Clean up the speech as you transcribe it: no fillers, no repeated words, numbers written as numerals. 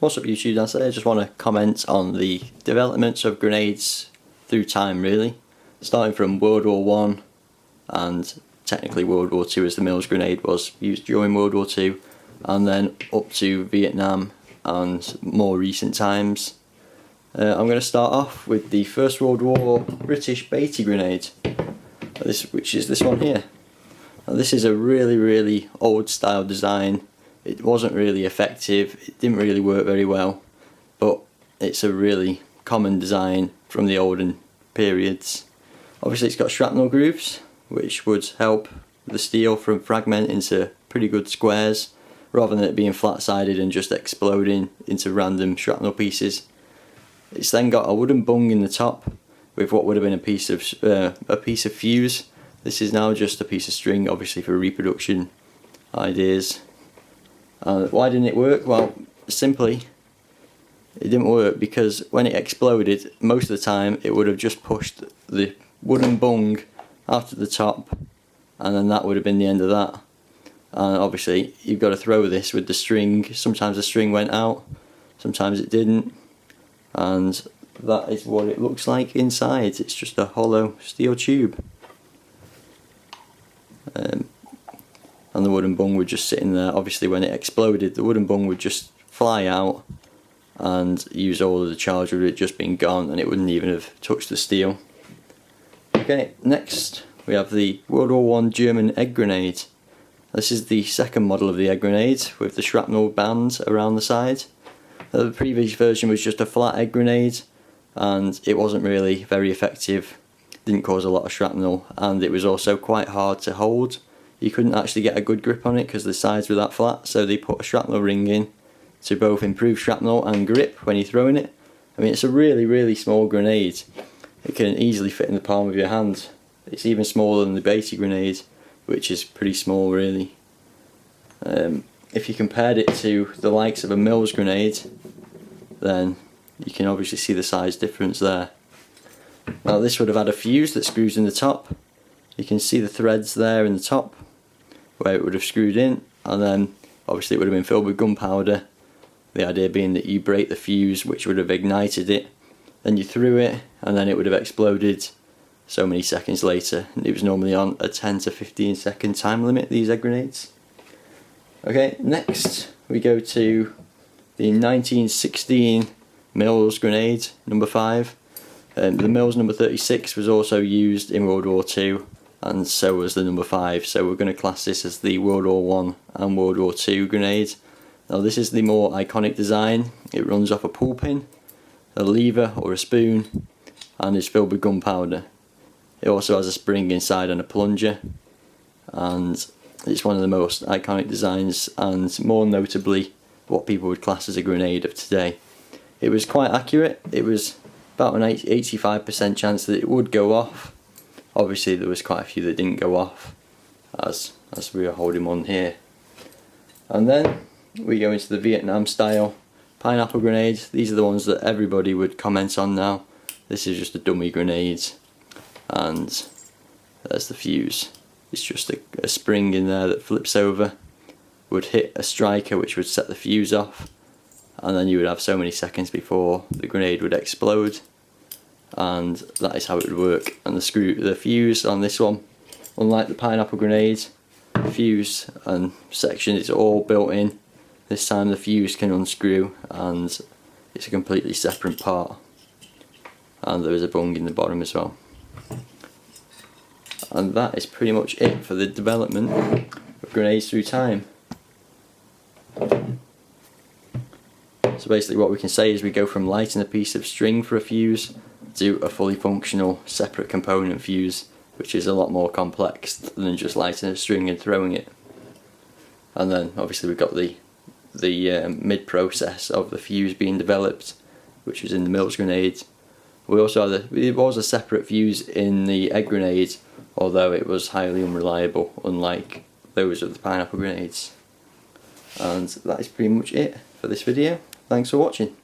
What's up YouTube, Dan? I just want to comment on the developments of grenades through time really. Starting from World War One and technically World War Two, as the Mills grenade was used during World War Two, and then up to Vietnam and more recent times. I'm going to start off with the First World War British Battye grenade, which is this one here. Now, this is a really old style design. It wasn't really effective, it didn't really work very well, but it's a really common design from the olden periods. Obviously it's got shrapnel grooves, which would help the steel from fragment into pretty good squares, rather than it being flat-sided and just exploding into random shrapnel pieces. It's then got a wooden bung in the top with what would have been a piece of fuse. This is now just a piece of string, obviously for reproduction ideas. Why didn't it work? Well, simply, it didn't work because when it exploded, most of the time it would have just pushed the wooden bung out of the top, and then that would have been the end of that. And obviously you've got to throw this with the string. Sometimes the string went out, sometimes it didn't, and that is what it looks like inside. It's just a hollow steel tube. And the wooden bung would just sit in there. Obviously when it exploded, the wooden bung would just fly out and use all of the charge would have just been gone, and it wouldn't even have touched the steel. Okay, next we have the World War I German egg grenade. This is the second model of the egg grenade with the shrapnel bands around the side. The previous version was just a flat egg grenade, and it wasn't really very effective, didn't cause a lot of shrapnel, and it was also quite hard to hold. You couldn't actually get a good grip on it because the sides were that flat, so they put a shrapnel ring in to both improve shrapnel and grip when you're throwing it. I mean, it's a really small grenade. It can easily fit in the palm of your hand. It's even smaller than the Battye grenade, which is pretty small really. If you compared it to the likes of a Mills grenade, then you can obviously see the size difference there. Now this would have had a fuse that screws in the top. You can see the threads there in the top where it would have screwed in, and then obviously it would have been filled with gunpowder. The idea being that you break the fuse, which would have ignited it, then you threw it, and then it would have exploded so many seconds later. It was normally on a 10 to 15 second time limit, these egg grenades. Okay, next we go to the 1916 Mills grenade, number 5. The Mills number 36 was also used in World War II, and so was the number 5, so we're going to class this as the World War I and World War II grenade. Now this is the more iconic design. It runs off a pull pin, a lever or a spoon, and is filled with gunpowder. It also has a spring inside and a plunger, and it's one of the most iconic designs, and more notably what people would class as a grenade of today. It was quite accurate. It was about an 85% chance that it would go off. Obviously there was quite a few that didn't go off, as we are holding one here. And then we go into the Vietnam style pineapple grenade. These are the ones that everybody would comment on now. This is just a dummy grenade, and there's the fuse. It's just a spring in there that flips over, would hit a striker which would set the fuse off, and then you would have so many seconds before the grenade would explode, and that is how it would work. And the fuse on this one, unlike the pineapple grenade, fuse and section is all built in. This time the fuse can unscrew, and it's a completely separate part, and there is a bung in the bottom as well. And that is pretty much it for the development of grenades through time. So basically what we can say is we go from lighting a piece of string for a fuse to a fully functional separate component fuse, which is a lot more complex than just lighting a string and throwing it. And then obviously we've got the mid-process of the fuse being developed, which was in the Mills grenade. We also had it was a separate fuse in the egg grenade, although it was highly unreliable, unlike those of the pineapple grenades. And that is pretty much it for this video. Thanks for watching.